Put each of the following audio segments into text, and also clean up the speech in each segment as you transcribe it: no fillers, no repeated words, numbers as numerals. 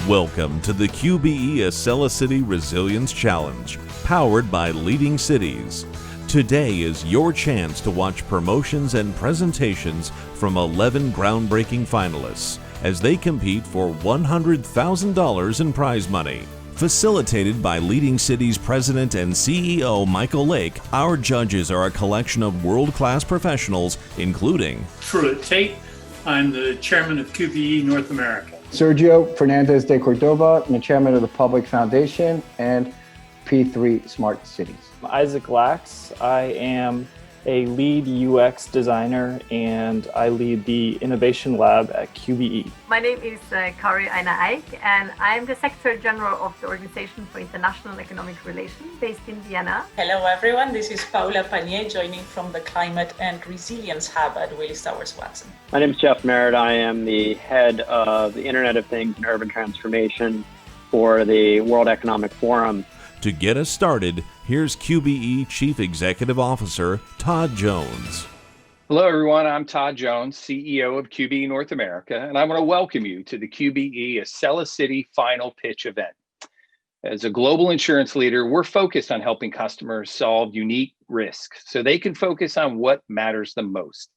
Welcome to the QBE AcceliCITY Resilience Challenge, powered by Leading Cities. Today is your chance to watch promotions and presentations from 11 groundbreaking finalists as they compete for $100,000 in prize money. Facilitated by Leading Cities President and CEO Michael Lake, our judges are a collection of world-class professionals, including Truett Tate. I'm the chairman of QBE North America. Sergio Fernandez de Cordova, I'm the chairman of the Public Foundation and P3 Smart Cities. Isaac Lax. I am a lead UX designer and I lead the innovation lab at QBE. My name is Kari Aina Eik and I'm the Secretary General of the Organization for International Economic Relations based in Vienna. Hello everyone, this is Paula Panier joining from the Climate and Resilience Hub at Willis Towers Watson. My name is Jeff Merritt. I am the head of the Internet of Things and Urban Transformation for the World Economic Forum. To get us started, here's QBE Chief Executive Officer Todd Jones. Hello, everyone. I'm Todd Jones, CEO of QBE North America, and I want to welcome you to the QBE AcceliCITY Final Pitch event. As a global insurance leader, we're focused on helping customers solve unique risks so they can focus on what matters the most.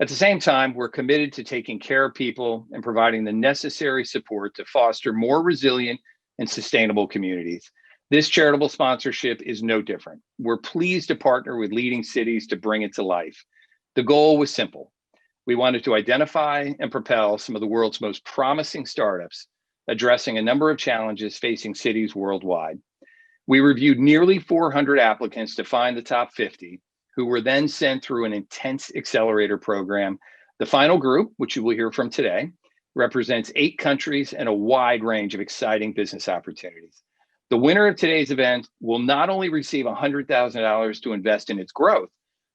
At the same time, we're committed to taking care of people and providing the necessary support to foster more resilient and sustainable communities. This charitable sponsorship is no different. We're pleased to partner with Leading Cities to bring it to life. The goal was simple. We wanted to identify and propel some of the world's most promising startups, addressing a number of challenges facing cities worldwide. We reviewed nearly 400 applicants to find the top 50, who were then sent through an intense accelerator program. The final group, which you will hear from today, represents 8 countries and a wide range of exciting business opportunities. The winner of today's event will not only receive $100,000 to invest in its growth,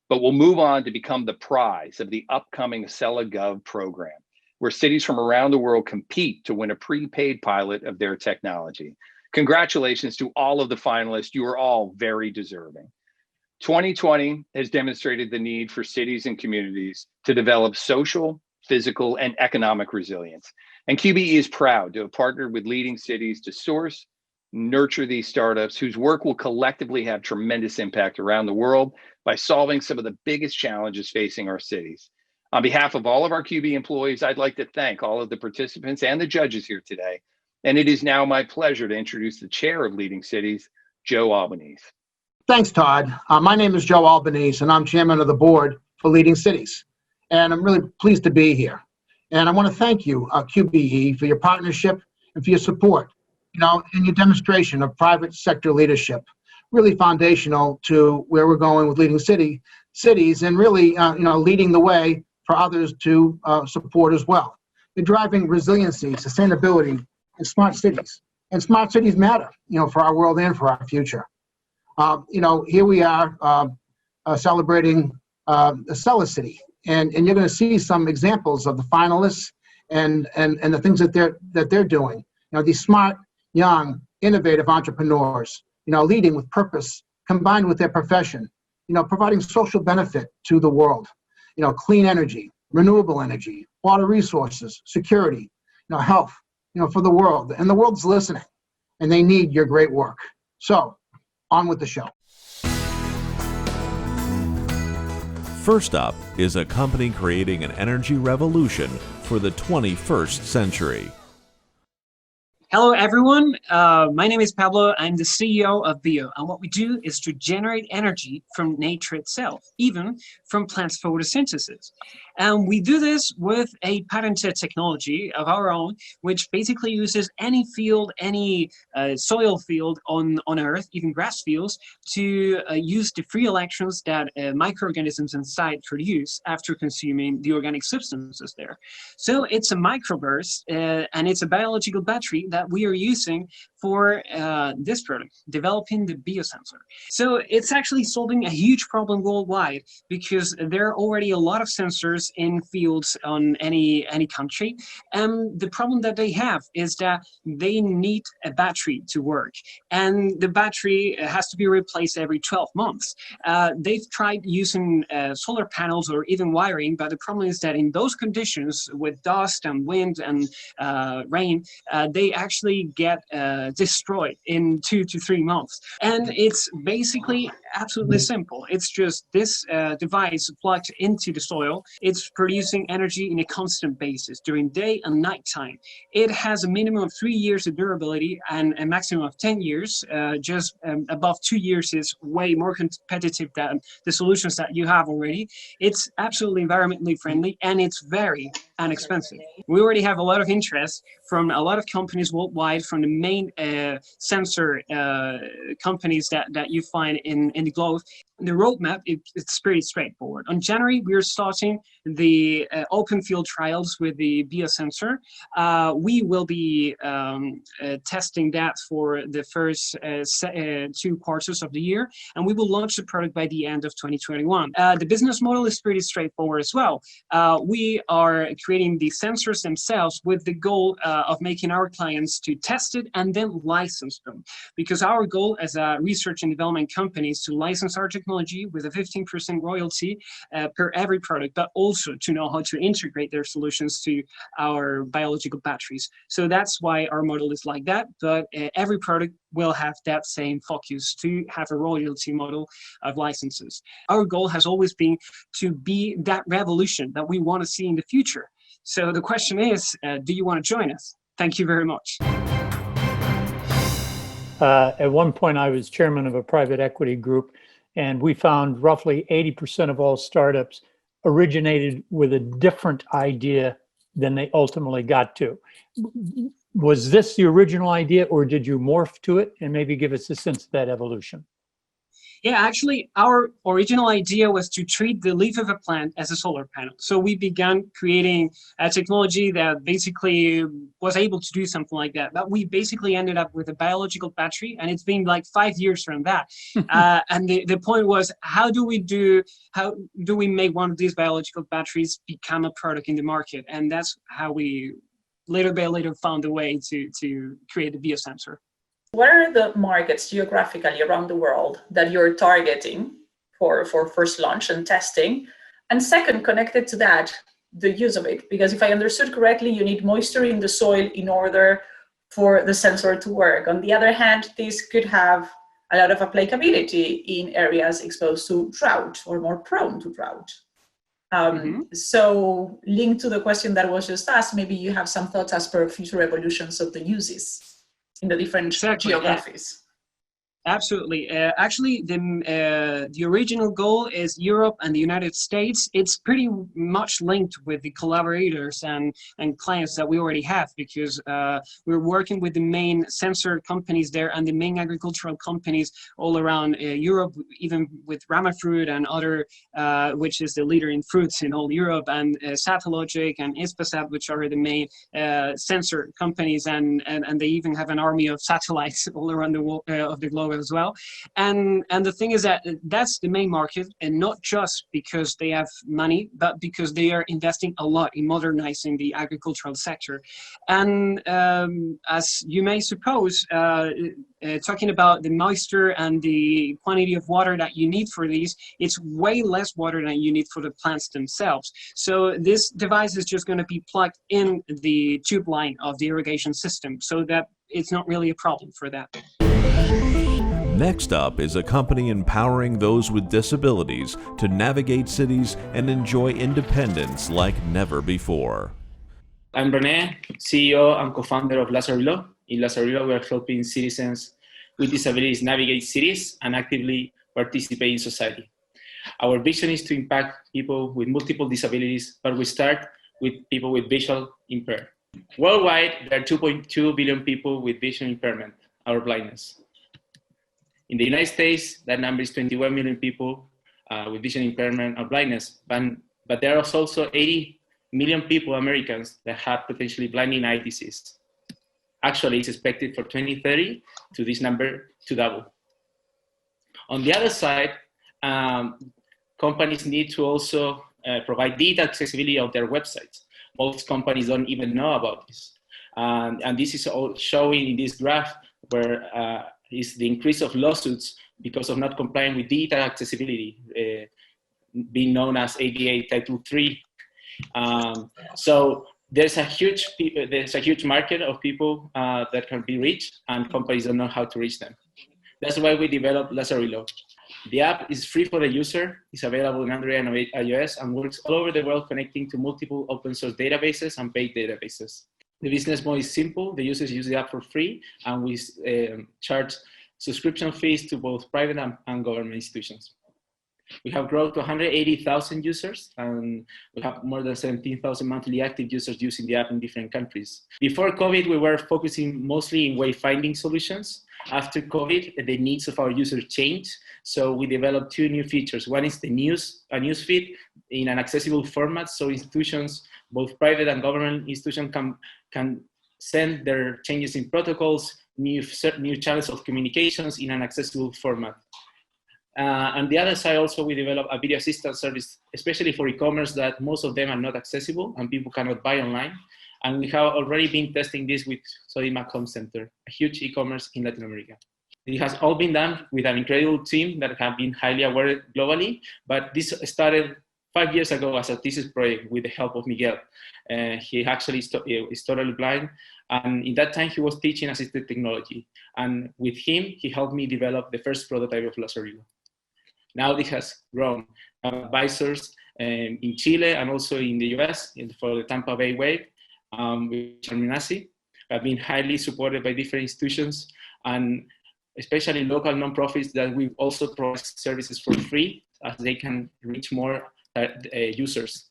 but will move on to become the prize of the upcoming AcceliGov program, where cities from around the world compete to win a prepaid pilot of their technology. Congratulations to all of the finalists. You are all very deserving. 2020 has demonstrated the need for cities and communities to develop social, physical, and economic resilience. And QBE is proud to have partnered with Leading Cities to source, nurture these startups whose work will collectively have tremendous impact around the world by solving some of the biggest challenges facing our cities. On behalf of all of our QBE employees, I'd like to thank all of the participants and the judges here today. And it is now my pleasure to introduce the chair of Leading Cities, Joe Albanese. Thanks, Todd. My name is Joe Albanese, and I'm chairman of the board for Leading Cities. And I'm really pleased to be here. And I want to thank you, QBE, for your partnership and for your support. In your demonstration of private sector leadership, really foundational to where we're going with Leading Cities and really, leading the way for others to support as well. You're driving resiliency, sustainability, and smart cities. And smart cities matter, for our world and for our future. Here we are celebrating AcceliCITY, and you're going to see some examples of the finalists and the things that they're doing. These smart, young, innovative entrepreneurs, leading with purpose, combined with their profession, providing social benefit to the world, clean energy, renewable energy, water resources, security, health, for the world. And the world's listening, and they need your great work. So, on with the show. First up is a company creating an energy revolution for the 21st century. Hello, everyone. My name is Pablo. I'm the CEO of Bio, and what we do is to generate energy from nature itself, even from plants' photosynthesis. And we do this with a patented technology of our own, which basically uses any field, any soil field on Earth, even grass fields, to use the free electrons that microorganisms inside produce after consuming the organic substances there. So it's a microburst, and it's a biological battery that we are using for this product, developing the biosensor. So it's actually solving a huge problem worldwide because there are already a lot of sensors in fields on any country. And the problem that they have is that they need a battery to work. And the battery has to be replaced every 12 months. They've tried using solar panels or even wiring, but the problem is that in those conditions with dust and wind and rain, they actually get destroyed in 2 to 3 months. And it's basically absolutely simple. It's just this device plugged into the soil. It's producing energy in a constant basis during day and night time. It has a minimum of 3 years of durability and a maximum of 10 years. Just above 2 years is way more competitive than the solutions that you have already. It's absolutely environmentally friendly and it's very inexpensive. We already have a lot of interest from a lot of companies worldwide, from the main sensor companies that you find in the globe. The roadmap, it's pretty straightforward. On January, we're starting the open field trials with the biosensor. We will be testing that for the first 2 quarters of the year, and we will launch the product by the end of 2021. The business model is pretty straightforward as well. We are creating the sensors themselves with the goal of making our clients to test it and then license them. Because our goal as a research and development company is to license our technology with a 15% royalty per every product, but also to know how to integrate their solutions to our biological batteries. So that's why our model is like that, but every product will have that same focus to have a royalty model of licenses. Our goal has always been to be that revolution that we want to see in the future. So the question is, do you want to join us? Thank you very much. At one point, I was chairman of a private equity group, and we found roughly 80% of all startups originated with a different idea than they ultimately got to. Was this the original idea, or did you morph to it? And maybe give us a sense of that evolution. Yeah, actually, our original idea was to treat the leaf of a plant as a solar panel. So we began creating a technology that basically was able to do something like that. But we basically ended up with a biological battery, and it's been like 5 years from that. And the point was, how do we make one of these biological batteries become a product in the market? And that's how we little by little found a way to create the biosensor. What are the markets geographically around the world that you're targeting for first launch and testing? And second, connected to that, the use of it. Because if I understood correctly, you need moisture in the soil in order for the sensor to work. On the other hand, this could have a lot of applicability in areas exposed to drought or more prone to drought. So linked to the question that was just asked, maybe you have some thoughts as per future evolutions of the uses in the different geographies. Absolutely. Actually, the original goal is Europe and the United States. It's pretty much linked with the collaborators and clients that we already have, because we're working with the main sensor companies there and the main agricultural companies all around Europe, even with Ramafruit and other, which is the leader in fruits in all Europe, and Satellogic and Hispasat, which are the main sensor companies, and they even have an army of satellites all around of the globe as well. And the thing is that that's the main market, and not just because they have money, but because they are investing a lot in modernizing the agricultural sector. And as you may suppose, talking about the moisture and the quantity of water that you need for these, it's way less water than you need for the plants themselves. So this device is just going to be plugged in the tube line of the irrigation system, so that it's not really a problem for that. Next up is a company empowering those with disabilities to navigate cities and enjoy independence like never before. I'm René, CEO and co-founder of Lazarillo. In Lazarillo, we are helping citizens with disabilities navigate cities and actively participate in society. Our vision is to impact people with multiple disabilities, but we start with people with visual impairment. Worldwide, there are 2.2 billion people with vision impairment or blindness. In the United States, that number is 21 million people with vision impairment or blindness, but there are also 80 million people, Americans, that have potentially blinding eye disease. Actually, it's expected for 2030 to this number to double. On the other side, companies need to also provide data accessibility of their websites. Most companies don't even know about this. And this is all showing in this graph where is the increase of lawsuits because of not complying with data accessibility, being known as ADA Title III. So there's a huge market of people that can be reached, and companies don't know how to reach them. That's why we developed Lazarillo. The app is free for the user, it's available on Android and iOS, and works all over the world, connecting to multiple open source databases and paid databases. The business model is simple. The users use the app for free, and we charge subscription fees to both private and government institutions. We have grown to 180,000 users, and we have more than 17,000 monthly active users using the app in different countries. Before COVID, we were focusing mostly in wayfinding solutions. After COVID, the needs of our users changed, so we developed two new features. One is a news feed in an accessible format, so institutions, both private and government institutions, can send their changes in protocols, new channels of communications in an accessible format. On the other side, also, we develop a video assistant service, especially for e-commerce, that most of them are not accessible and people cannot buy online. And we have already been testing this with Sodimac Home Center, a huge e-commerce in Latin America. It has all been done with an incredible team that have been highly awarded globally, but this started 5 years ago as a thesis project with the help of Miguel. He actually is totally blind, and in that time he was teaching assistive technology. And with him, he helped me develop the first prototype of Lazarillo. Now this has grown. Advisors in Chile and also in the US for the Tampa Bay Wave, with Charminasi, have been highly supported by different institutions and especially local nonprofits that we also provide services for free as they can reach more users.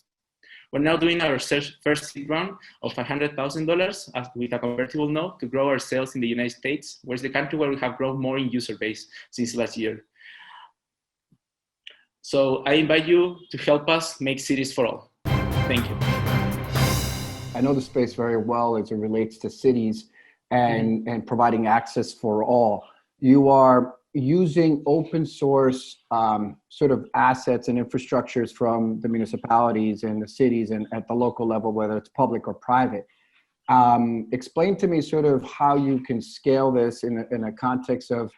We're now doing our first seed round of $100,000 with a convertible note to grow our sales in the United States, which is the country where we have grown more in user base since last year. So I invite you to help us make cities for all. Thank you. I know the space very well as it relates to cities and providing access for all. You are using open source sort of assets and infrastructures from the municipalities and the cities and at the local level, whether it's public or private. Explain to me sort of how you can scale this in a context of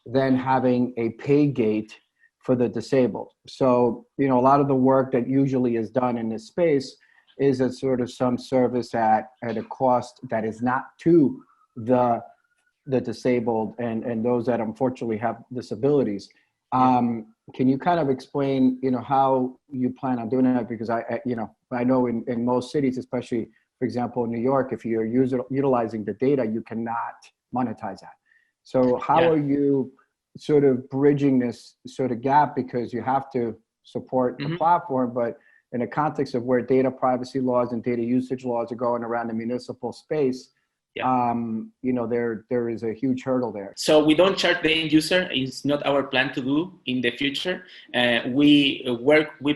then having a pay gate for the disabled. So, you know, a lot of the work that usually is done in this space is a sort of some service at a cost that is not to the disabled and those that unfortunately have disabilities. Can you kind of explain, you know, how you plan on doing that? Because I know in most cities, especially, for example, in New York, if you're utilizing the data, you cannot monetize that. So how are you sort of bridging this sort of gap, because you have to support the platform, but in a context of where data privacy laws and data usage laws are going around the municipal space, you know, there is a huge hurdle there. So we don't charge the end user. It's not our plan to do in the future. We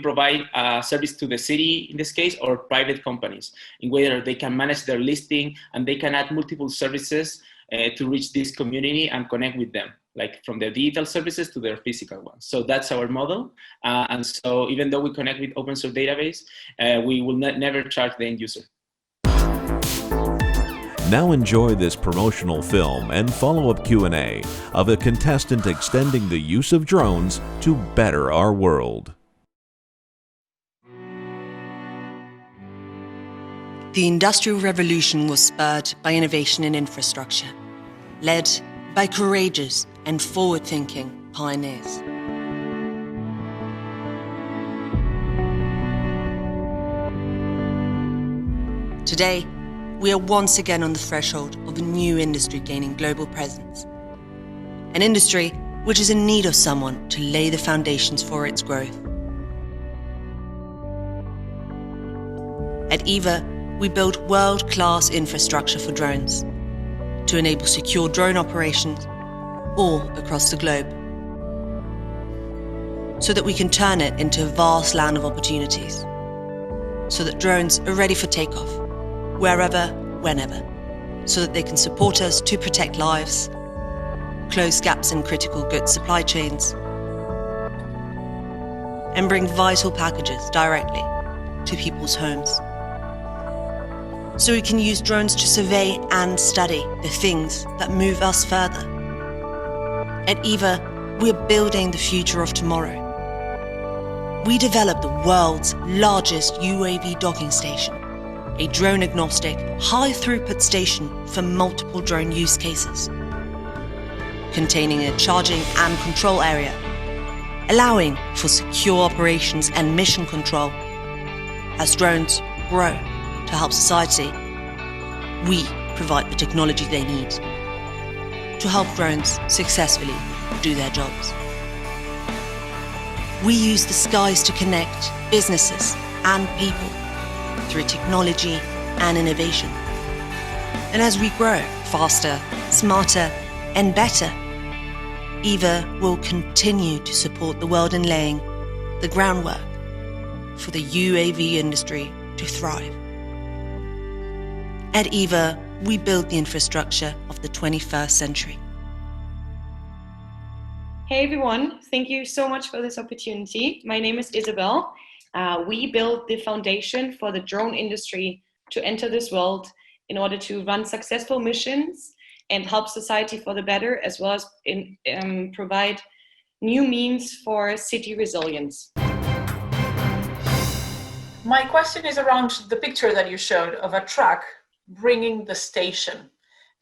provide a service to the city in this case, or private companies, in where they can manage their listing and they can add multiple services to reach this community and connect with them, like from their digital services to their physical ones. So that's our model. And so even though we connect with open source database, we will never charge the end user. Now enjoy this promotional film and follow-up Q&A of a contestant extending the use of drones to better our world. The Industrial Revolution was spurred by innovation in infrastructure, led by courageous and forward-thinking pioneers. Today, we are once again on the threshold of a new industry gaining global presence. An industry which is in need of someone to lay the foundations for its growth. At EVA, we build world-class infrastructure for drones to enable secure drone operations all across the globe, so that we can turn it into a vast land of opportunities, so that drones are ready for takeoff, wherever, whenever, so that they can support us to protect lives, close gaps in critical goods supply chains, and bring vital packages directly to people's homes. So we can use drones to survey and study the things that move us further. At EVA, we're building the future of tomorrow. We developed the world's largest UAV docking station, a drone-agnostic, high-throughput station for multiple drone use cases, containing a charging and control area, allowing for secure operations and mission control. As drones grow to help society, we provide the technology they need to help drones successfully do their jobs. We use the skies to connect businesses and people through technology and innovation. And as we grow faster, smarter, and better, EVA will continue to support the world in laying the groundwork for the UAV industry to thrive. At EVA, we build the infrastructure of the 21st century. Hey everyone, thank you so much for this opportunity. My name is Isabel. We build the foundation for the drone industry to enter this world in order to run successful missions and help society for the better, as well as provide new means for city resilience. My question is around the picture that you showed of a truck bringing the station.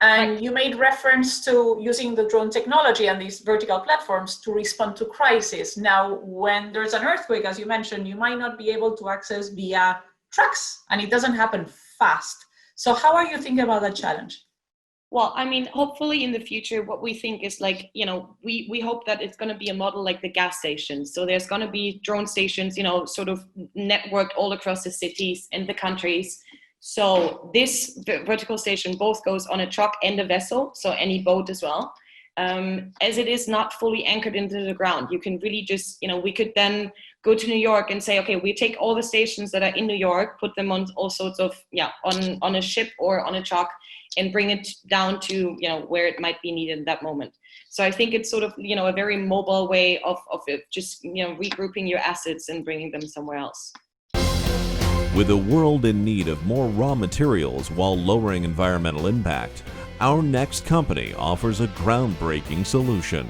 And you made reference to using the drone technology and these vertical platforms to respond to crisis. Now, when there's an earthquake, as you mentioned, you might not be able to access via trucks, and it doesn't happen fast. So how are you thinking about that challenge? Well, I mean, hopefully in the future, what we think is like, you know, we hope that it's going to be a model like the gas stations. So there's going to be drone stations, you know, sort of networked all across the cities and the countries. So this vertical station both goes on a truck and a vessel, so any boat as well. As it is not fully anchored into the ground, you can really just, you know, we could then go to New York and say, okay, we take all the stations that are in New York, put them on all sorts of, on a ship or on a truck, and bring it down to, you know, where it might be needed at that moment. So I think it's sort of, you know, a very mobile way of just, you know, regrouping your assets and bringing them somewhere else. With a world in need of more raw materials while lowering environmental impact, our next company offers a groundbreaking solution.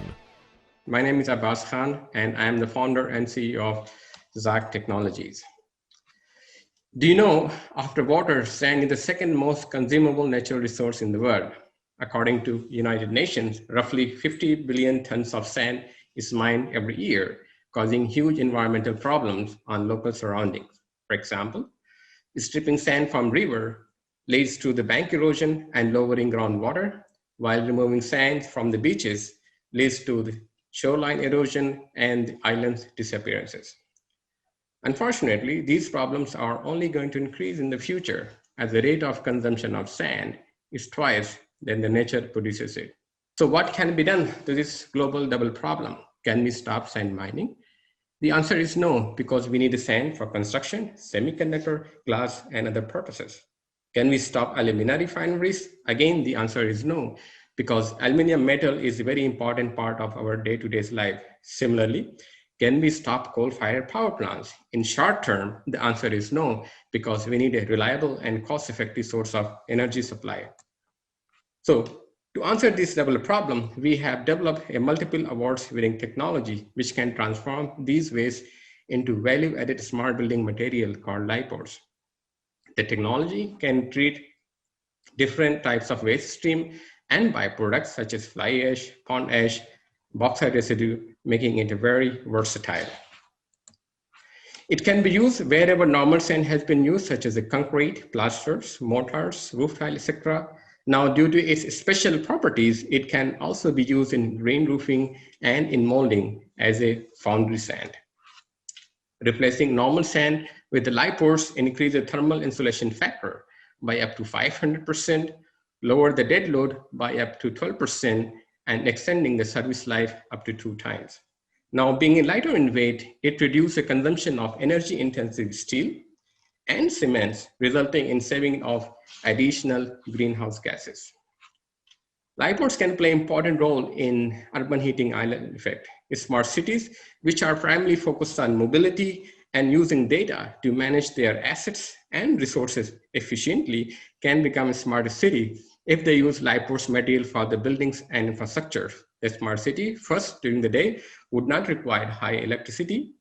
My name is Abbas Khan, and I am the founder and CEO of ZAC Technologies. Do you know, after water, sand is the second most consumable natural resource in the world? According to United Nations, roughly 50 billion tons of sand is mined every year, causing huge environmental problems on local surroundings. For example, stripping sand from river leads to the bank erosion and lowering groundwater, while removing sand from the beaches leads to the shoreline erosion and islands disappearances. Unfortunately, these problems are only going to increase in the future as the rate of consumption of sand is twice than the nature produces it. So what can be done to this global double problem? Can we stop sand mining? The answer is no, because we need the sand for construction, semiconductor, glass, and other purposes. Can we stop alumina refineries? Again, the answer is no, because aluminum metal is a very important part of our day-to-day life. Similarly, can we stop coal-fired power plants? In short term, the answer is no, because we need a reliable and cost-effective source of energy supply. So, to answer this double problem, we have developed a multiple awards-winning technology which can transform these wastes into value-added smart building material called LiPORs. The technology can treat different types of waste stream and byproducts such as fly ash, pond ash, bauxite residue, making it very versatile. It can be used wherever normal sand has been used, such as the concrete, plasters, mortars, roof tile, etc. Now, due to its special properties, it can also be used in rain roofing and in molding as a foundry sand. Replacing normal sand with the LiPORs increase the thermal insulation factor by up to 500%, lower the dead load by up to 12%, and extending the service life up to 2 times. Now, being lighter in weight, it reduces the consumption of energy-intensive steel, and cements, resulting in saving of additional greenhouse gases. Liports can play an important role in urban heating island effect. Smart cities, which are primarily focused on mobility and using data to manage their assets and resources efficiently, can become a smart city if they use Liport's material for the buildings and infrastructure. A smart city, first during the day, would not require high electricity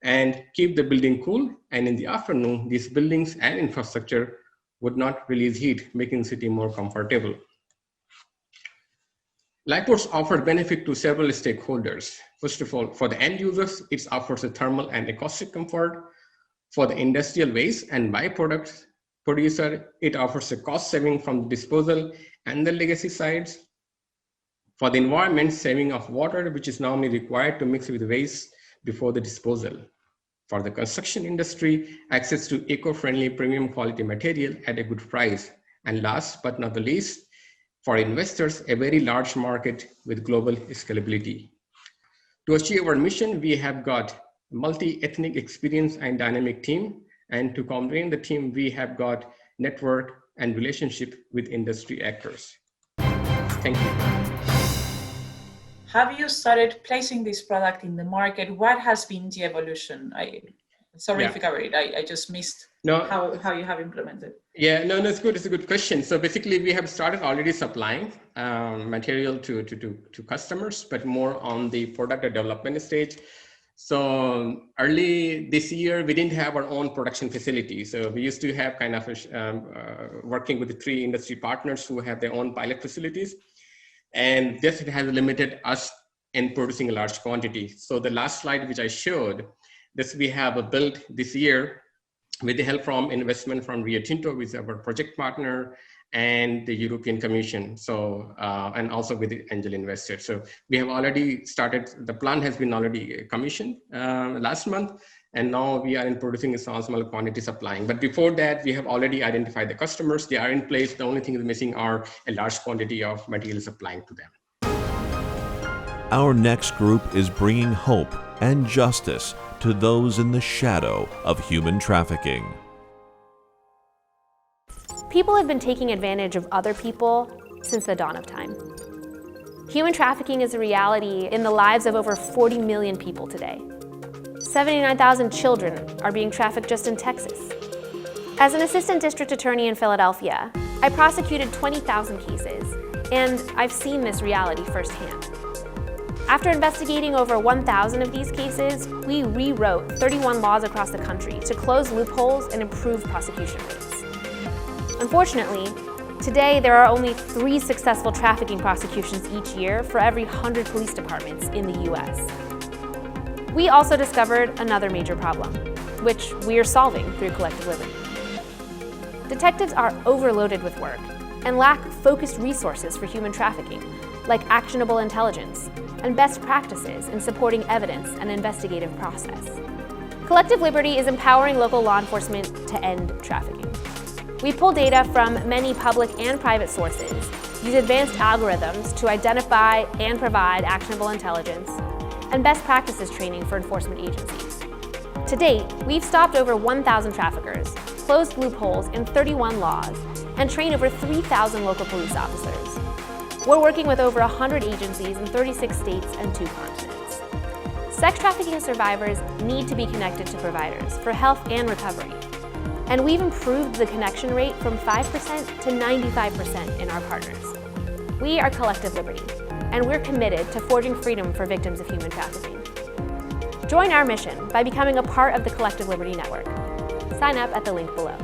and keep the building cool. And in the afternoon, these buildings and infrastructure would not release heat, making the city more comfortable. Liports offer benefit to several stakeholders. First of all, for the end users, it offers a thermal and acoustic comfort. For the industrial waste and byproducts producer, it offers a cost saving from the disposal and the legacy sites. For the environment, saving of water, which is normally required to mix with waste before the disposal. For the construction industry, access to eco-friendly premium quality material at a good price. And last but not the least, for investors, a very large market with global scalability. To achieve our mission, we have got multi-ethnic experience and dynamic team. And to combine the team, we have got network and relationship with industry actors. Thank you. Have you started placing this product in the market? What has been the evolution? Sorry if I covered it. I just missed how you have implemented. Yeah, no, it's good. It's a good question. So basically, we have started already supplying material to customers, but more on the product development stage. So early this year, we didn't have our own production facility. So we used to have kind of working with the 3 industry partners who have their own pilot facilities. And this has limited us in producing a large quantity. So the last slide, which I showed, this we have built this year with the help from investment from Rio Tinto, which is our project partner, and the European Commission. So, and also with the angel investors. So we have already started, the plant has been already commissioned last month, and now we are in producing a small quantity supplying. But before that, we have already identified the customers. They are in place. The only thing is missing are a large quantity of material supplying to them. Our next group is bringing hope and justice to those in the shadow of human trafficking. People have been taking advantage of other people since the dawn of time. Human trafficking is a reality in the lives of over 40 million people today. 79,000 children are being trafficked just in Texas. As an assistant district attorney in Philadelphia, I prosecuted 20,000 cases, and I've seen this reality firsthand. After investigating over 1,000 of these cases, we rewrote 31 laws across the country to close loopholes and improve prosecution rates. Unfortunately, today there are only 3 successful trafficking prosecutions each year for every 100 police departments in the US. We also discovered another major problem, which we are solving through Collective Liberty. Detectives are overloaded with work and lack focused resources for human trafficking, like actionable intelligence and best practices in supporting evidence and investigative process. Collective Liberty is empowering local law enforcement to end trafficking. We pull data from many public and private sources, use advanced algorithms to identify and provide actionable intelligence, and best practices training for enforcement agencies. To date, we've stopped over 1,000 traffickers, closed loopholes in 31 laws, and trained over 3,000 local police officers. We're working with over 100 agencies in 36 states and 2 continents. Sex trafficking survivors need to be connected to providers for health and recovery. And we've improved the connection rate from 5% to 95% in our partners. We are Collective Liberty, and we're committed to forging freedom for victims of human trafficking. Join our mission by becoming a part of the Collective Liberty Network. Sign up at the link below.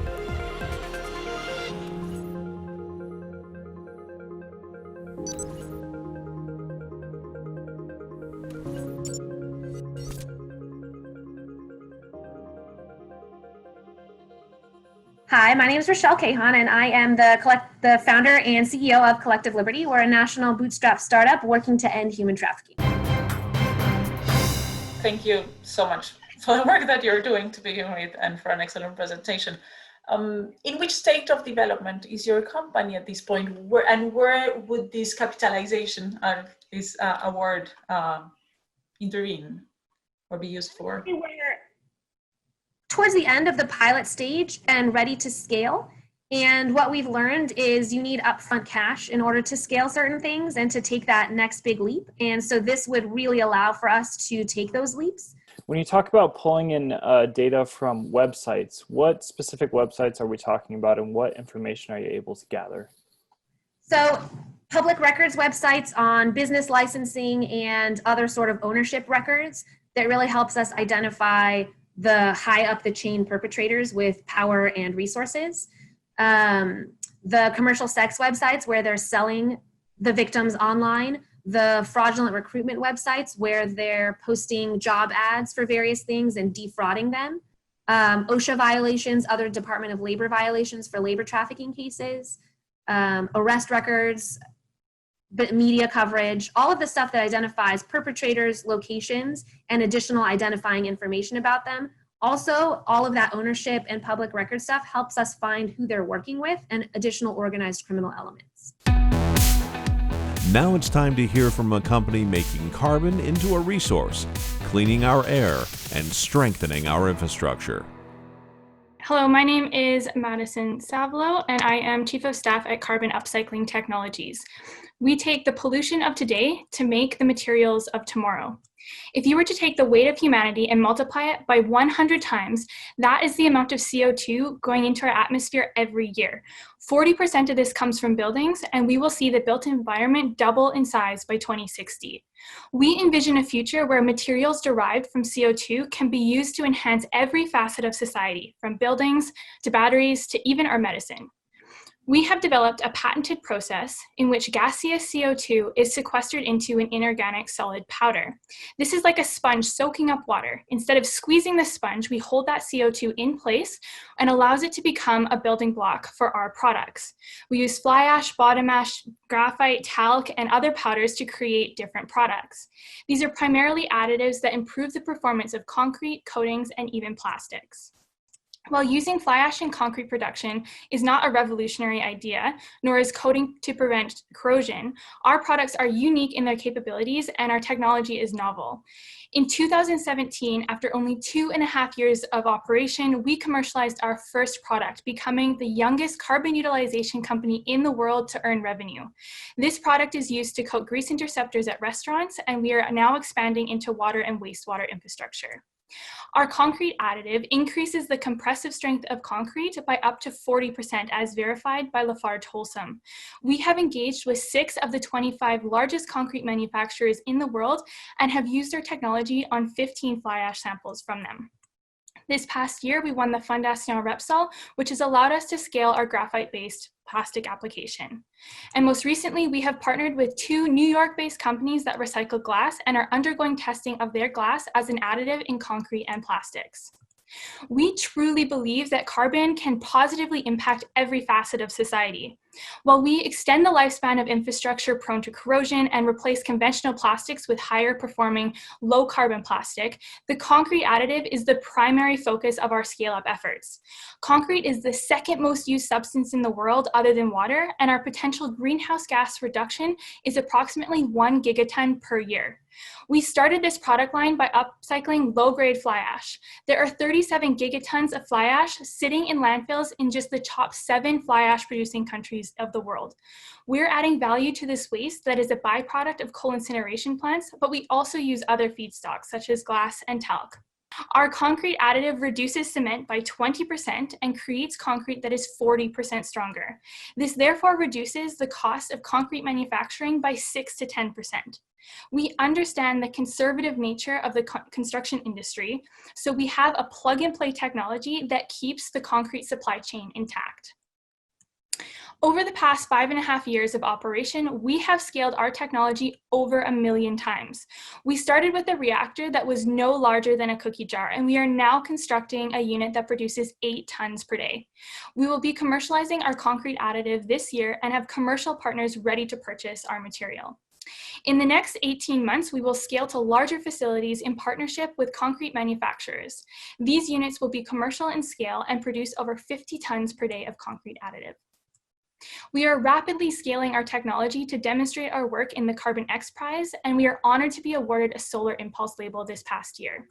Hi, my name is Rochelle Cahan, and I am the founder and CEO of Collective Liberty. We're a national bootstrap startup working to end human trafficking. Thank you so much for the work that you're doing to begin with and for an excellent presentation. In which state of development is your company at this point? Where would this capitalization of this award intervene or be used for? towards the end of the pilot stage and ready to scale. And what we've learned is you need upfront cash in order to scale certain things and to take that next big leap. And so this would really allow for us to take those leaps. When you talk about pulling in data from websites, what specific websites are we talking about and what information are you able to gather? So public records websites on business licensing and other sort of ownership records that really helps us identify the high up the chain perpetrators with power and resources. The commercial sex websites where they're selling the victims online, the fraudulent recruitment websites where they're posting job ads for various things and defrauding them, OSHA violations, other Department of Labor violations for labor trafficking cases, arrest records, media coverage, all of the stuff that identifies perpetrators, locations, and additional identifying information about them. Also, all of that ownership and public record stuff helps us find who they're working with and additional organized criminal elements. Now it's time to hear from a company making carbon into a resource, cleaning our air, and strengthening our infrastructure. Hello, my name is Madison Savlo, and I am Chief of Staff at Carbon Upcycling Technologies. We take the pollution of today to make the materials of tomorrow. If you were to take the weight of humanity and multiply it by 100 times, that is the amount of CO2 going into our atmosphere every year. 40% of this comes from buildings, and we will see the built environment double in size by 2060. We envision a future where materials derived from CO2 can be used to enhance every facet of society, from buildings to batteries to even our medicine. We have developed a patented process in which gaseous CO2 is sequestered into an inorganic solid powder. This is like a sponge soaking up water. Instead of squeezing the sponge, we hold that CO2 in place and allows it to become a building block for our products. We use fly ash, bottom ash, graphite, talc, and other powders to create different products. These are primarily additives that improve the performance of concrete, coatings, and even plastics. While using fly ash in concrete production is not a revolutionary idea, nor is coating to prevent corrosion, our products are unique in their capabilities and our technology is novel. In 2017, after only 2.5 years of operation, we commercialized our first product, becoming the youngest carbon utilization company in the world to earn revenue. This product is used to coat grease interceptors at restaurants, and we are now expanding into water and wastewater infrastructure. Our concrete additive increases the compressive strength of concrete by up to 40% as verified by Lafarge-Holcim. We have engaged with 6 of the 25 largest concrete manufacturers in the world and have used our technology on 15 fly ash samples from them. This past year, we won the Fondation Repsol, which has allowed us to scale our graphite-based plastic application. And most recently, we have partnered with 2 New York-based companies that recycle glass and are undergoing testing of their glass as an additive in concrete and plastics. We truly believe that carbon can positively impact every facet of society. While we extend the lifespan of infrastructure prone to corrosion and replace conventional plastics with higher performing low carbon plastic, the concrete additive is the primary focus of our scale-up efforts. Concrete is the second most used substance in the world other than water, and our potential greenhouse gas reduction is approximately 1 gigaton per year. We started this product line by upcycling low-grade fly ash. There are 37 gigatons of fly ash sitting in landfills in just the top 7 fly ash producing countries of the world. We're adding value to this waste that is a byproduct of coal incineration plants, but we also use other feedstocks such as glass and talc. Our concrete additive reduces cement by 20% and creates concrete that is 40% stronger. This therefore reduces the cost of concrete manufacturing by 6 to 10%. We understand the conservative nature of the construction industry, so we have a plug-and-play technology that keeps the concrete supply chain intact. Over the past 5.5 years of operation, we have scaled our technology over 1 million times. We started with a reactor that was no larger than a cookie jar, and we are now constructing a unit that produces 8 tons per day. We will be commercializing our concrete additive this year and have commercial partners ready to purchase our material. In the next 18 months, we will scale to larger facilities in partnership with concrete manufacturers. These units will be commercial in scale and produce over 50 tons per day of concrete additive. We are rapidly scaling our technology to demonstrate our work in the Carbon X Prize, and we are honored to be awarded a Solar Impulse label this past year.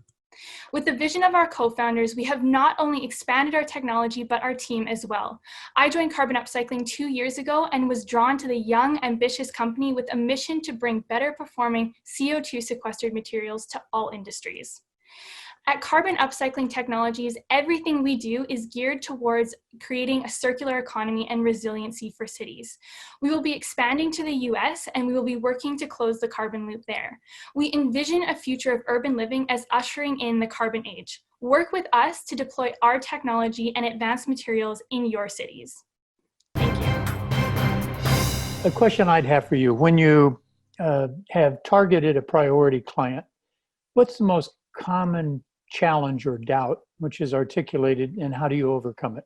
With the vision of our co-founders, we have not only expanded our technology, but our team as well. I joined Carbon Upcycling 2 years ago and was drawn to the young, ambitious company with a mission to bring better performing CO2 sequestered materials to all industries. At Carbon Upcycling Technologies, everything we do is geared towards creating a circular economy and resiliency for cities. We will be expanding to the US and we will be working to close the carbon loop there. We envision a future of urban living as ushering in the carbon age. Work with us to deploy our technology and advanced materials in your cities. Thank you. A question I'd have for you, when you have targeted a priority client, what's the most common challenge or doubt which is articulated, and how do you overcome it?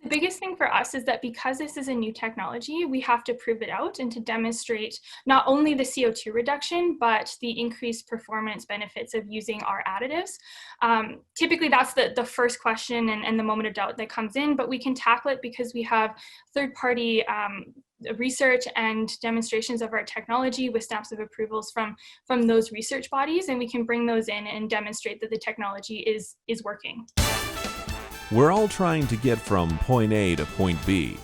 The biggest thing for us is that because this is a new technology, we have to prove it out and to demonstrate not only the CO2 reduction, but the increased performance benefits of using our additives. Typically, that's the first question and the moment of doubt that comes in, but we can tackle it because we have third-party research and demonstrations of our technology with stamps of approvals from those research bodies, and we can bring those in and demonstrate that the technology is working. We're all trying to get from point A to point B.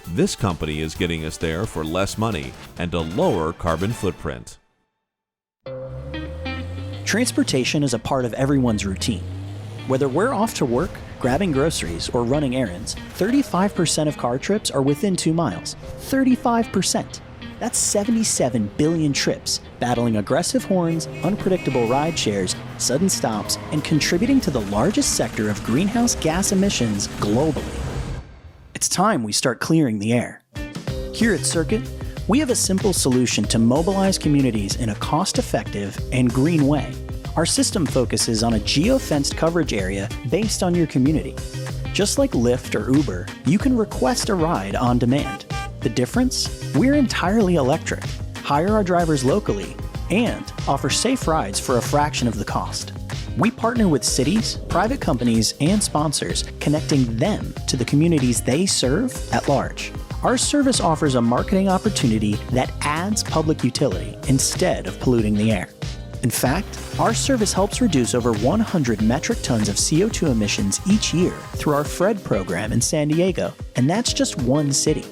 This company is getting us there for less money and a lower carbon footprint. Transportation is a part of everyone's routine. Whether we're off to work, grabbing groceries, or running errands, 35% of car trips are within 2 miles. 35%. That's 77 billion trips, battling aggressive horns, unpredictable ride shares, sudden stops, and contributing to the largest sector of greenhouse gas emissions globally. It's time we start clearing the air. Here at Circuit, we have a simple solution to mobilize communities in a cost-effective and green way. Our system focuses on a geo-fenced coverage area based on your community. Just like Lyft or Uber, you can request a ride on demand. The difference? We're entirely electric, hire our drivers locally, and offer safe rides for a fraction of the cost. We partner with cities, private companies, and sponsors, connecting them to the communities they serve at large. Our service offers a marketing opportunity that adds public utility instead of polluting the air. In fact, our service helps reduce over 100 metric tons of CO2 emissions each year through our FRED program in San Diego, and that's just one city.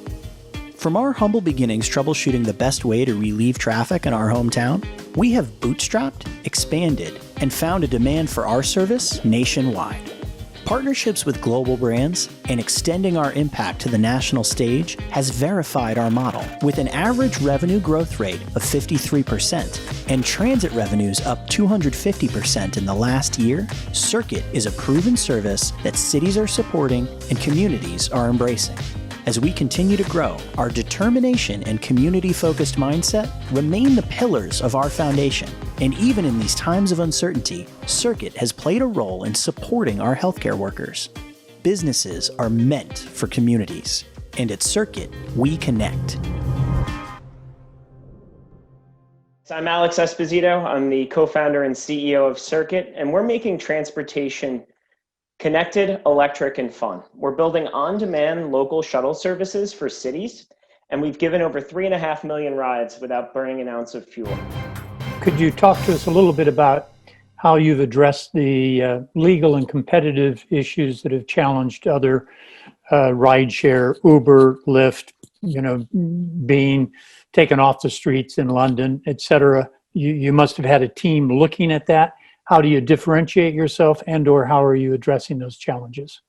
From our humble beginnings troubleshooting the best way to relieve traffic in our hometown, we have bootstrapped, expanded, and found a demand for our service nationwide. Partnerships with global brands and extending our impact to the national stage has verified our model with an average revenue growth rate of 53% and transit revenues up 250% in the last year. Circuit is a proven service that cities are supporting and communities are embracing. As we continue to grow, our determination and community-focused mindset remain the pillars of our foundation. And even in these times of uncertainty, Circuit has played a role in supporting our healthcare workers. Businesses are meant for communities, and at Circuit, we connect. I'm Alex Esposito. I'm the co-founder and CEO of Circuit, and we're making transportation connected, electric, and fun. We're building on-demand local shuttle services for cities, and we've given over 3.5 million rides without burning an ounce of fuel. Could you talk to us a little bit about how you've addressed the legal and competitive issues that have challenged other rideshare, Uber, Lyft, being taken off the streets in London, et cetera? You must have had a team looking at that. How do you differentiate yourself, and/or how are you addressing those challenges?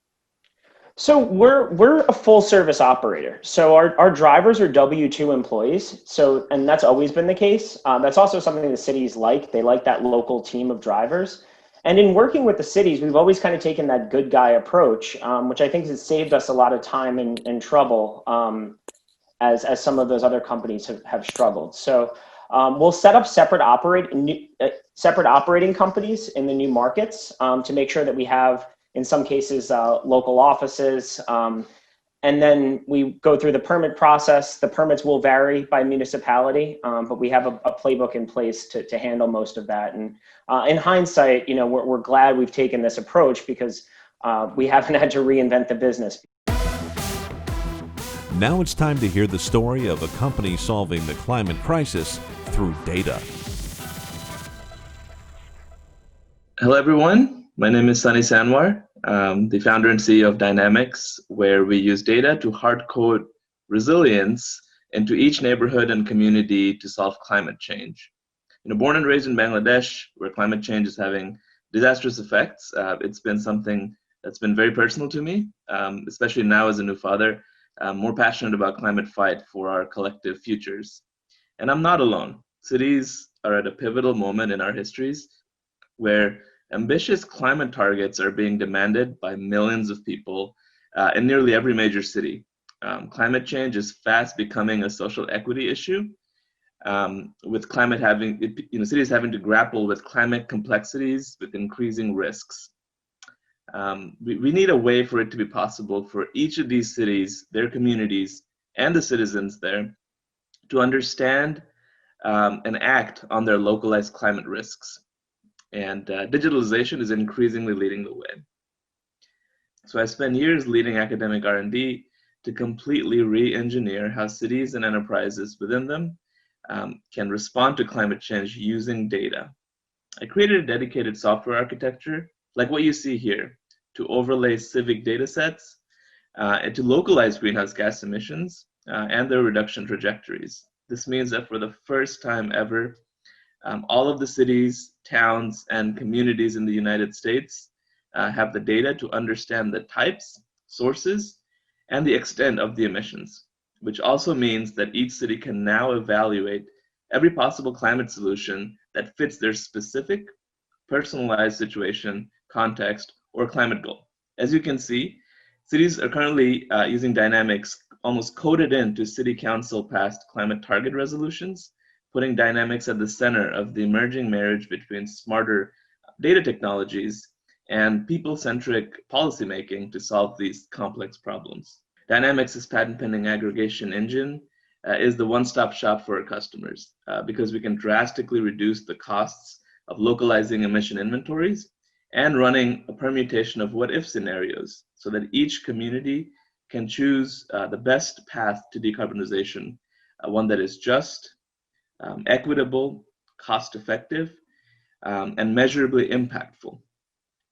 So we're a full service operator. So our drivers are W-2 employees. And that's always been the case. That's also something the cities like. They like that local team of drivers. And in working with the cities, we've always kind of taken that good guy approach, which I think has saved us a lot of time and trouble as some of those other companies have struggled. So we'll set up separate operating companies in the new markets to make sure that we have, in some cases, local offices. And then we go through the permit process. The permits will vary by municipality, but we have a playbook in place to handle most of that. And in hindsight, we're glad we've taken this approach because we haven't had to reinvent the business. Now it's time to hear the story of a company solving the climate crisis through data. Hello, everyone. My name is Sunny Sanwar, the founder and CEO of Dynamics, where we use data to hard code resilience into each neighborhood and community to solve climate change. Born and raised in Bangladesh, where climate change is having disastrous effects, it's been something that's been very personal to me, especially now as a new father. I'm more passionate about climate fight for our collective futures. And I'm not alone. Cities are at a pivotal moment in our histories where ambitious climate targets are being demanded by millions of people in nearly every major city. Climate change is fast becoming a social equity issue, with cities having to grapple with climate complexities with increasing risks. We need a way for it to be possible for each of these cities, their communities, and the citizens there to understand and act on their localized climate risks. And digitalization is increasingly leading the way. So I spent years leading academic R&D to completely re-engineer how cities and enterprises within them can respond to climate change using data. I created a dedicated software architecture, like what you see here, to overlay civic data sets and to localize greenhouse gas emissions and their reduction trajectories. This means that for the first time ever, all of the cities, towns, and communities in the United States have the data to understand the types, sources, and the extent of the emissions, which also means that each city can now evaluate every possible climate solution that fits their specific, personalized situation, context, or climate goal. As you can see, cities are currently using Dynamics almost coded into City Council passed climate target resolutions, putting Dynamics at the center of the emerging marriage between smarter data technologies and people-centric policymaking to solve these complex problems. Dynamics' patent-pending aggregation engine is the one-stop shop for our customers because we can drastically reduce the costs of localizing emission inventories and running a permutation of what-if scenarios so that each community can choose the best path to decarbonization, one that is just, equitable, cost-effective, and measurably impactful.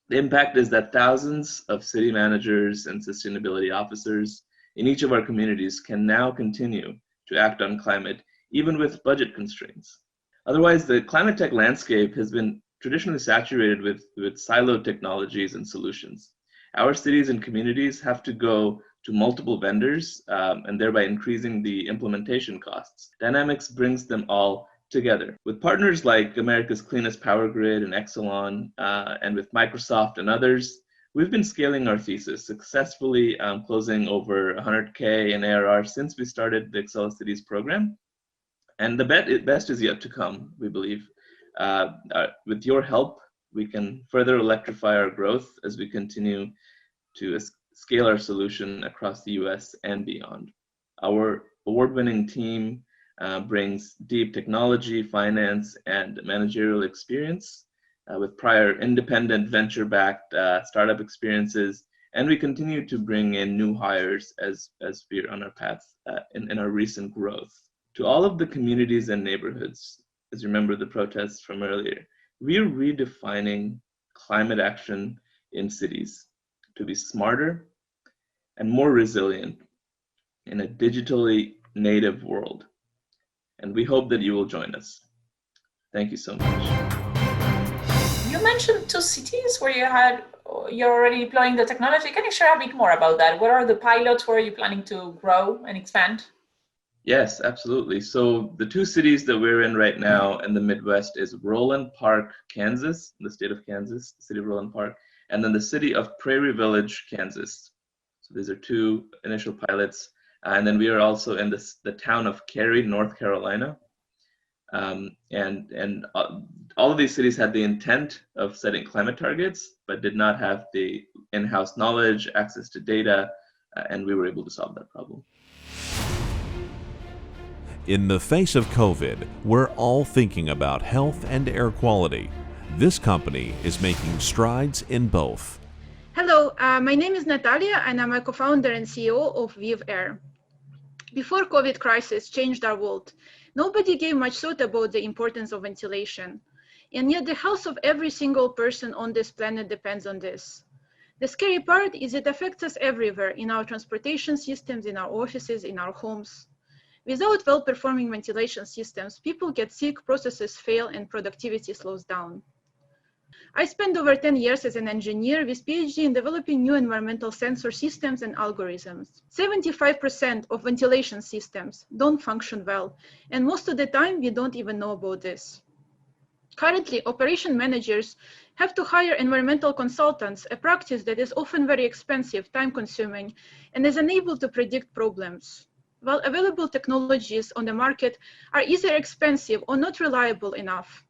The impact is that thousands of city managers and sustainability officers in each of our communities can now continue to act on climate, even with budget constraints. Otherwise, the climate tech landscape has been traditionally saturated with siloed technologies and solutions. Our cities and communities have to go to multiple vendors and thereby increasing the implementation costs. Dynamics brings them all together. With partners like America's Cleanest Power Grid and Exelon, and with Microsoft and others, we've been scaling our thesis, successfully closing over 100K in ARR since we started the AcceliCITY's program. And the best is yet to come, we believe. With your help, we can further electrify our growth as we continue to scale our solution across the US and beyond. Our award-winning team brings deep technology, finance, and managerial experience with prior independent venture-backed startup experiences, and we continue to bring in new hires as we're on our path in our recent growth. To all of the communities and neighborhoods, as you remember the protests from earlier, we are redefining climate action in cities to be smarter and more resilient in a digitally native world. And we hope that you will join us. Thank you so much. You mentioned 2 cities where you're already deploying the technology. Can you share a bit more about that? What are the pilots? Where are you planning to grow and expand? Yes, absolutely. So the 2 cities that we're in right now in the Midwest is Roland Park, Kansas, the state of Kansas, the city of Roland Park, and then the city of Prairie Village, Kansas. So these are 2 initial pilots. And then we are also in the town of Cary, North Carolina. And all of these cities had the intent of setting climate targets, but did not have the in-house knowledge, access to data, and we were able to solve that problem. In the face of COVID, we're all thinking about health and air quality. This company is making strides in both. Hello, my name is Natalia and I'm a co-founder and CEO of Viv Air. Before COVID crisis changed our world, nobody gave much thought about the importance of ventilation. And yet the health of every single person on this planet depends on this. The scary part is it affects us everywhere, in our transportation systems, in our offices, in our homes. Without well-performing ventilation systems, people get sick, processes fail, and productivity slows down. I spent over 10 years as an engineer with PhD in developing new environmental sensor systems and algorithms. 75% of ventilation systems don't function well, and most of the time we don't even know about this. Currently, operation managers have to hire environmental consultants, a practice that is often very expensive, time-consuming, and is unable to predict problems. While available technologies on the market are either expensive or not reliable enough.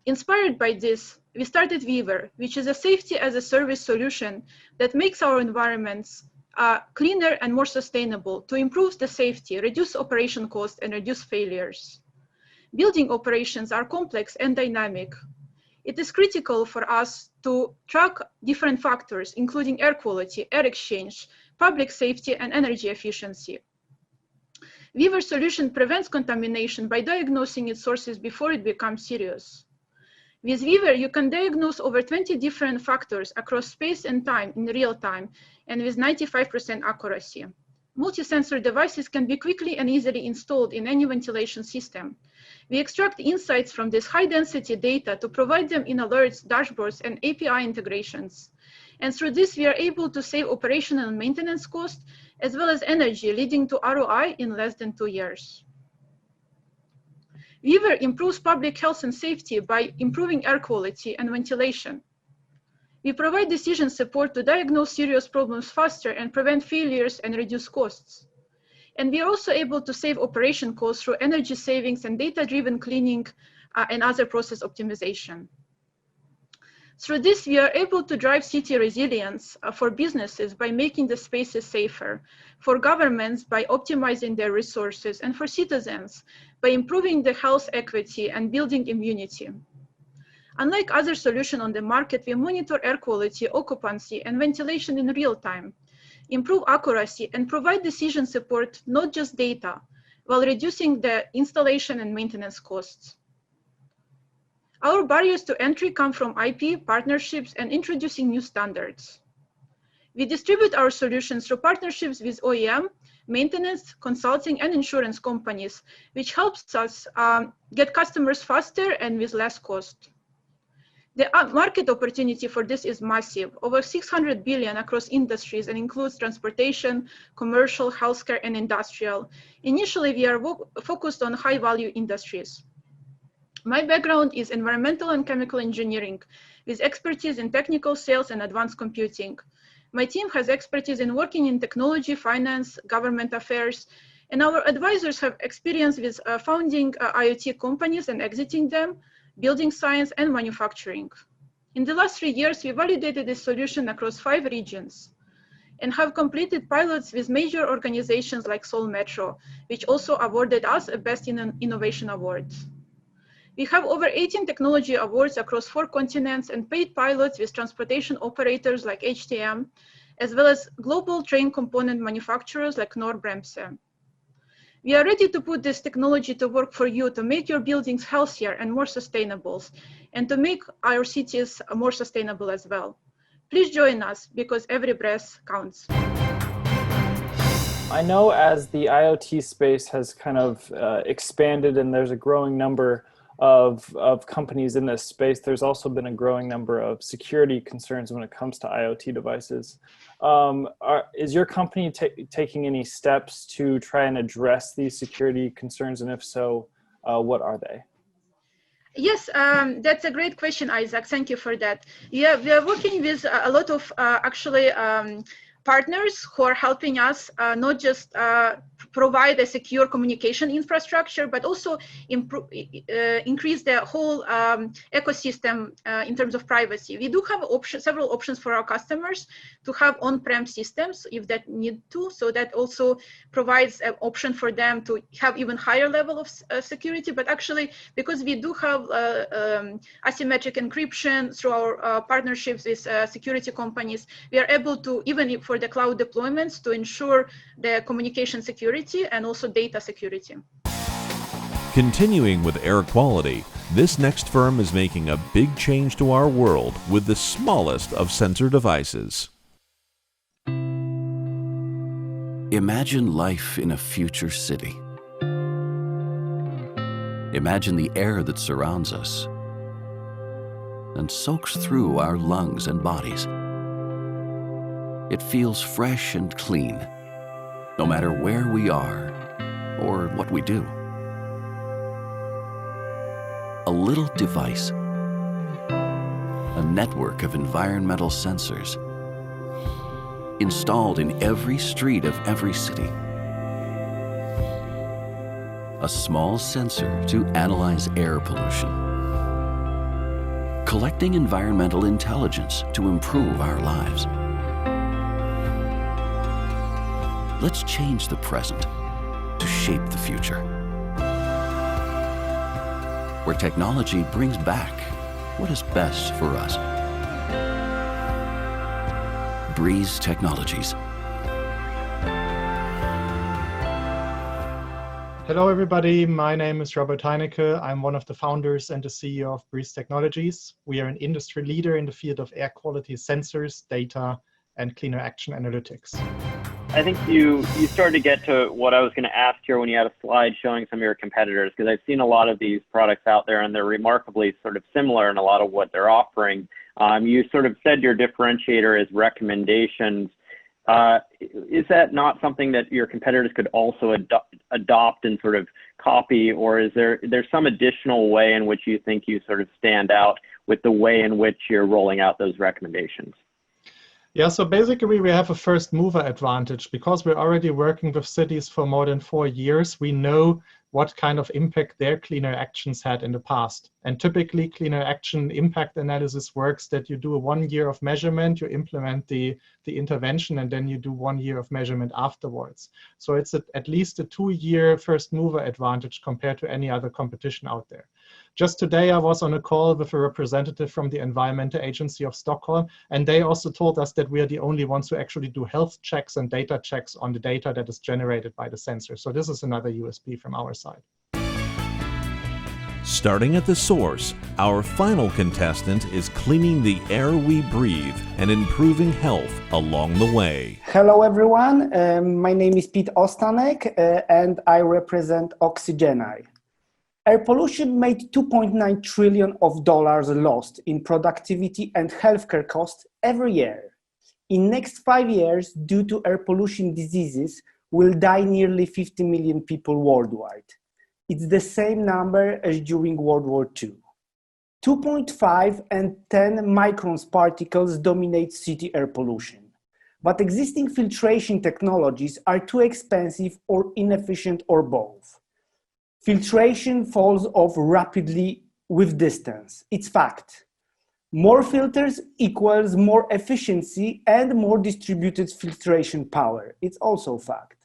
Inspired by this, we started Weaver, which is a safety-as-a-service solution that makes our environments cleaner and more sustainable to improve the safety, reduce operation costs, and reduce failures. Building operations are complex and dynamic. It is critical for us to track different factors, including air quality, air exchange, public safety, and energy efficiency. Weaver solution prevents contamination by diagnosing its sources before it becomes serious. With Weaver, you can diagnose over 20 different factors across space and time in real time, and with 95% accuracy. Multi-sensor devices can be quickly and easily installed in any ventilation system. We extract insights from this high-density data to provide them in alerts, dashboards, and API integrations. And through this, we are able to save operational and maintenance costs, as well as energy, leading to ROI in less than 2 years. Weaver improves public health and safety by improving air quality and ventilation. We provide decision support to diagnose serious problems faster and prevent failures and reduce costs. And we are also able to save operation costs through energy savings and data-driven cleaning and other process optimization. Through this, we are able to drive city resilience for businesses by making the spaces safer, for governments by optimizing their resources, and for citizens by improving the health equity and building immunity. Unlike other solutions on the market, we monitor air quality, occupancy, and ventilation in real time, improve accuracy, and provide decision support, not just data, while reducing the installation and maintenance costs. Our barriers to entry come from IP, partnerships, and introducing new standards. We distribute our solutions through partnerships with OEM, maintenance, consulting, and insurance companies, which helps us get customers faster and with less cost. The market opportunity for this is massive, over 600 billion across industries, and includes transportation, commercial, healthcare, and industrial. Initially, we are focused on high-value industries. My background is environmental and chemical engineering, with expertise in technical sales and advanced computing. My team has expertise in working in technology, finance, government affairs, and our advisors have experience with founding IoT companies and exiting them, building science, and manufacturing. In the last 3 years, we validated this solution across 5 regions and have completed pilots with major organizations like Seoul Metro, which also awarded us a Best in Innovation award. We have over 18 technology awards across 4 continents and paid pilots with transportation operators like HTM, as well as global train component manufacturers like Knorr-Bremse. We are ready to put this technology to work for you to make your buildings healthier and more sustainable, and to make our cities more sustainable as well. Please join us, because every breath counts. I know as the IoT space has kind of expanded and there's a growing number of companies in this space, there's also been a growing number of security concerns when it comes to IoT devices. Is your company taking any steps to try and address these security concerns? And if so, what are they? Yes, that's a great question, Isaac. Thank you for that. Yeah, we are working with a lot of partners who are helping us not just provide a secure communication infrastructure, but also increase the whole ecosystem in terms of privacy. We do have several options for our customers to have on-prem systems if that need to, so that also provides an option for them to have even higher level of security. But actually, because we do have asymmetric encryption through our partnerships with security companies, we are able to, even for the cloud deployments, to ensure the communication security and also data security. Continuing with air quality, this next firm is making a big change to our world with the smallest of sensor devices. Imagine life in a future city. Imagine the air that surrounds us and soaks through our lungs and bodies. It feels fresh and clean, no matter where we are or what we do. A little device, a network of environmental sensors installed in every street of every city. A small sensor to analyze air pollution, collecting environmental intelligence to improve our lives. Let's change the present to shape the future, where technology brings back what is best for us. Breeze Technologies. Hello, everybody. My name is Robert Heinecke. I'm one of the founders and the CEO of Breeze Technologies. We are an industry leader in the field of air quality sensors, data, and cleaner action analytics. I think you started to get to what I was going to ask here when you had a slide showing some of your competitors, because I've seen a lot of these products out there and they're remarkably sort of similar in a lot of what they're offering. You sort of said your differentiator is recommendations. Is that not something that your competitors could also adopt and sort of copy, or is there some additional way in which you think you sort of stand out with the way in which you're rolling out those recommendations? Yeah, so basically we have a first mover advantage because we're already working with cities for more than 4 years. We know what kind of impact their cleaner actions had in the past. And typically cleaner action impact analysis works that you do 1 year of measurement, you implement the intervention, and then you do 1 year of measurement afterwards. So it's at least a 2-year first mover advantage compared to any other competition out there. Just today, I was on a call with a representative from the Environmental Agency of Stockholm, and they also told us that we are the only ones who actually do health checks and data checks on the data that is generated by the sensor. So this is another USP from our side. Starting at the source, our final contestant is cleaning the air we breathe and improving health along the way. Hello, everyone. My name is Pete Ostanek, and I represent AcceliCITY. Air pollution made $2.9 trillion lost in productivity and healthcare costs every year. In next 5 years, due to air pollution diseases, will die nearly 50 million people worldwide. It's the same number as during World War II. 2.5 and 10 microns particles dominate city air pollution. But existing filtration technologies are too expensive or inefficient or both. Filtration falls off rapidly with distance. It's fact. More filters equals more efficiency and more distributed filtration power. It's also fact.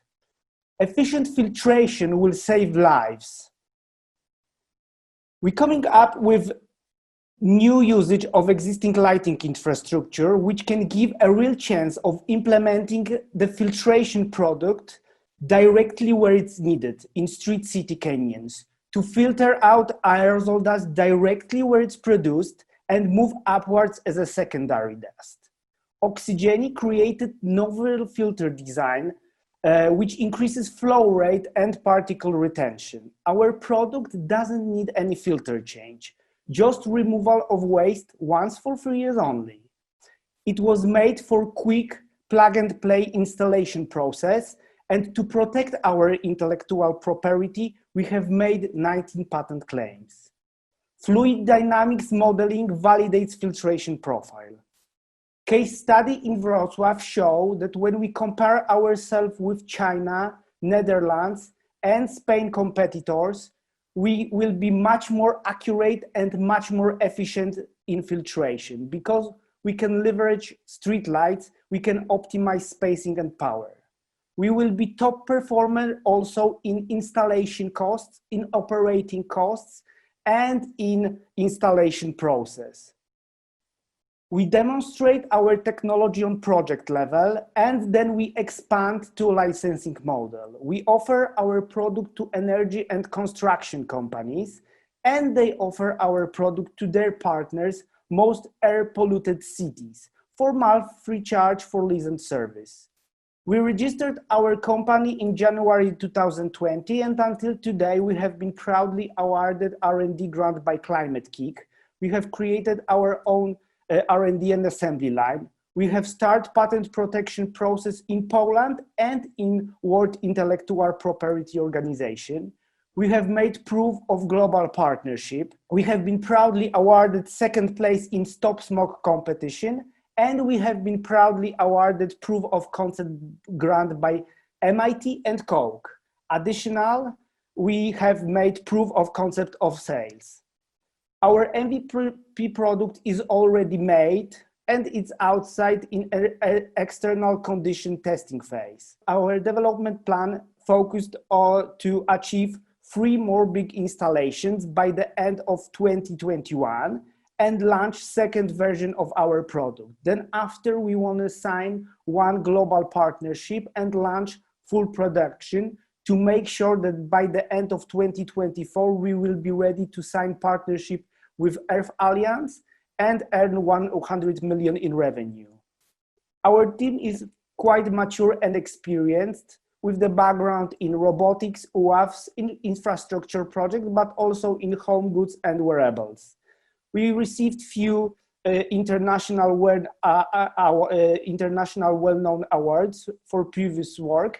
Efficient filtration will save lives. We're coming up with new usage of existing lighting infrastructure, which can give a real chance of implementing the filtration product directly where it's needed, in street city canyons, to filter out aerosol dust directly where it's produced and move upwards as a secondary dust. AcceliCITY created novel filter design, which increases flow rate and particle retention. Our product doesn't need any filter change, just removal of waste once for 3 years only. It was made for quick plug-and-play installation process, and to protect our intellectual property, we have made 19 patent claims. Fluid dynamics modeling validates filtration profile. Case study in Wrocław show that when we compare ourselves with China, Netherlands, and Spain competitors, we will be much more accurate and much more efficient in filtration because we can leverage street lights, we can optimize spacing and power. We will be top performer also in installation costs, in operating costs, and in installation process. We demonstrate our technology on project level, and then we expand to a licensing model. We offer our product to energy and construction companies, and they offer our product to their partners, most air-polluted cities, for month-free charge for listen service. We registered our company in January 2020, and until today, we have been proudly awarded R&D grant by Climate Kick. We have created our own R&D and assembly line. We have started patent protection process in Poland and in World Intellectual Property Organization. We have made proof of global partnership. We have been proudly awarded second place in Stop Smoke competition, and we have been proudly awarded proof of concept grant by MIT and Coke. Additional, we have made proof of concept of sales. Our MVP product is already made and it's outside in external condition testing phase. Our development plan focused to achieve 3 more big installations by the end of 2021 and launch second version of our product. Then after, we want to sign 1 global partnership and launch full production to make sure that by the end of 2024, we will be ready to sign partnership with Earth Alliance and earn 100 million in revenue. Our team is quite mature and experienced with the background in robotics, UAVs, in infrastructure projects, but also in home goods and wearables. We received few international well-known awards for previous work,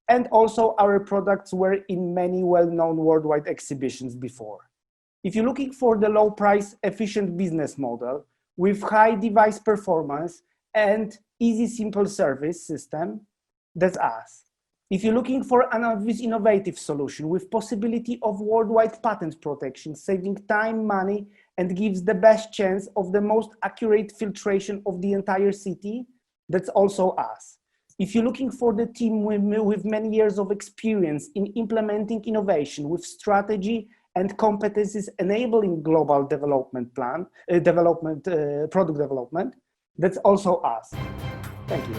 and also our products were in many well-known worldwide exhibitions before. If you're looking for the low price, efficient business model with high device performance and easy, simple service system, that's us. If you're looking for an innovative solution with possibility of worldwide patent protection, saving time, money, and gives the best chance of the most accurate filtration of the entire city, that's also us. If you're looking for the team with many years of experience in implementing innovation with strategy and competencies enabling global development product development, that's also us. Thank you.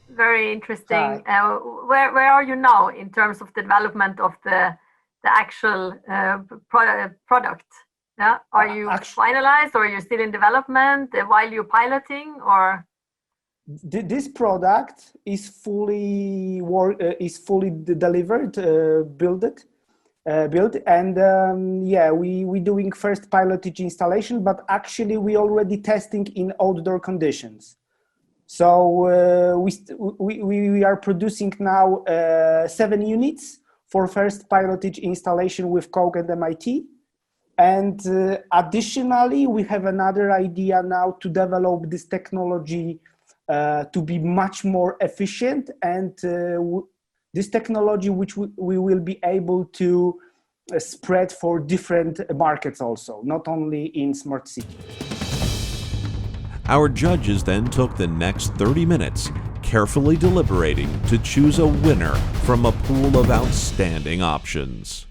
Very interesting. Where are you now in terms of the development of the actual product? Yeah, are you finalized, or are you still in development while you're piloting, or? This product is fully delivered, built, and yeah, we're doing first pilotage installation, but actually we already testing in outdoor conditions. So we are producing now 7 units for first pilotage installation with Coke and MIT. And additionally, we have another idea now to develop this technology to be much more efficient, and this technology which we will be able to spread for different markets also, not only in smart city. Our judges then took the next 30 minutes carefully deliberating to choose a winner from a pool of outstanding options.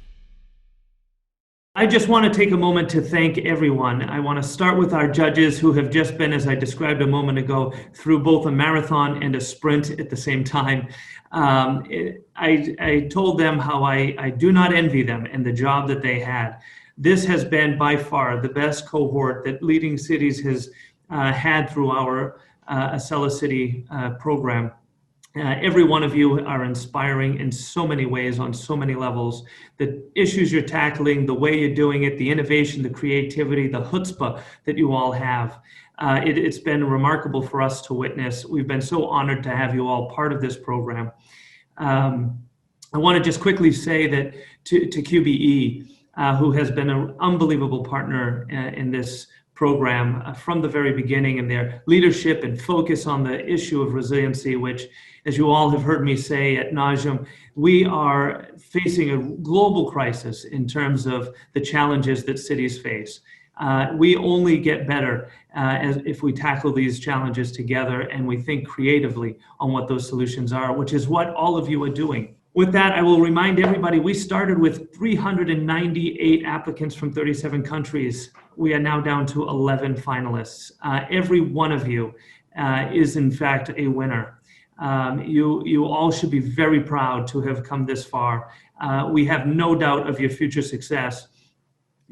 I just want to take a moment to thank everyone. I want to start with our judges who have just been, as I described a moment ago, through both a marathon and a sprint at the same time. I told them how I do not envy them and the job that they had. This has been by far the best cohort that Leading Cities has had through our AcceliCITY program. Every one of you are inspiring in so many ways, on so many levels. The issues you're tackling, the way you're doing it, the innovation, the creativity, the chutzpah that you all have. It's been remarkable for us to witness. We've been so honored to have you all part of this program. I want to just quickly say that to QBE, who has been an unbelievable partner in this program from the very beginning, and their leadership and focus on the issue of resiliency, which, as you all have heard me say ad nauseum, we are facing a global crisis in terms of the challenges that cities face. We only get better if we tackle these challenges together and we think creatively on what those solutions are, which is what all of you are doing. With that, I will remind everybody, we started with 398 applicants from 37 countries. We are now down to 11 finalists. Every one of you is in fact a winner. You all should be very proud to have come this far. We have no doubt of your future success.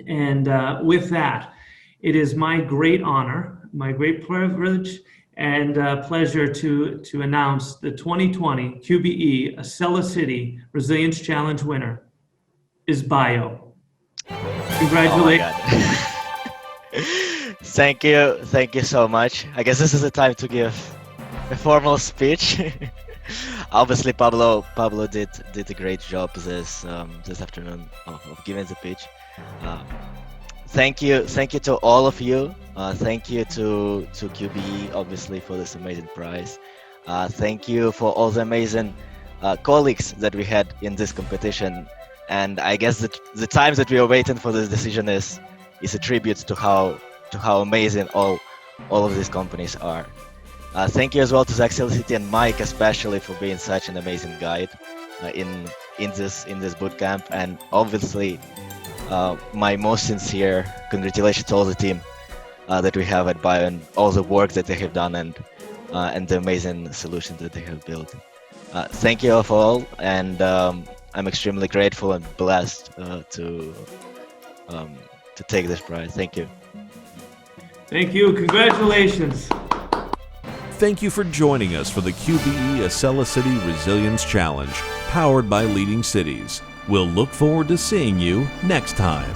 And with that, it is my great honor, my great privilege, and pleasure to announce the 2020 QBE AcceliCITY Resilience Challenge winner is Bio. Congratulations. Oh thank you so much. I guess this is the time to give a formal speech. Obviously, Pablo did a great job this afternoon of giving the pitch. Thank you to all of you. Thank you to QBE, obviously, for this amazing prize. Thank you for all the amazing colleagues that we had in this competition. And I guess that the time that we were waiting for this decision is a tribute to how amazing all of these companies are. Thank you as well to the AcceliCITY and Mike especially for being such an amazing guide in this bootcamp, and obviously my most sincere congratulations to all the team that we have at Bio and all the work that they have done and the amazing solutions that they have built. Thank you all, and I'm extremely grateful and blessed to take this prize. Thank you. Thank you. Congratulations. Thank you for joining us for the QBE AcceliCITY Resilience Challenge, powered by Leading Cities. We'll look forward to seeing you next time.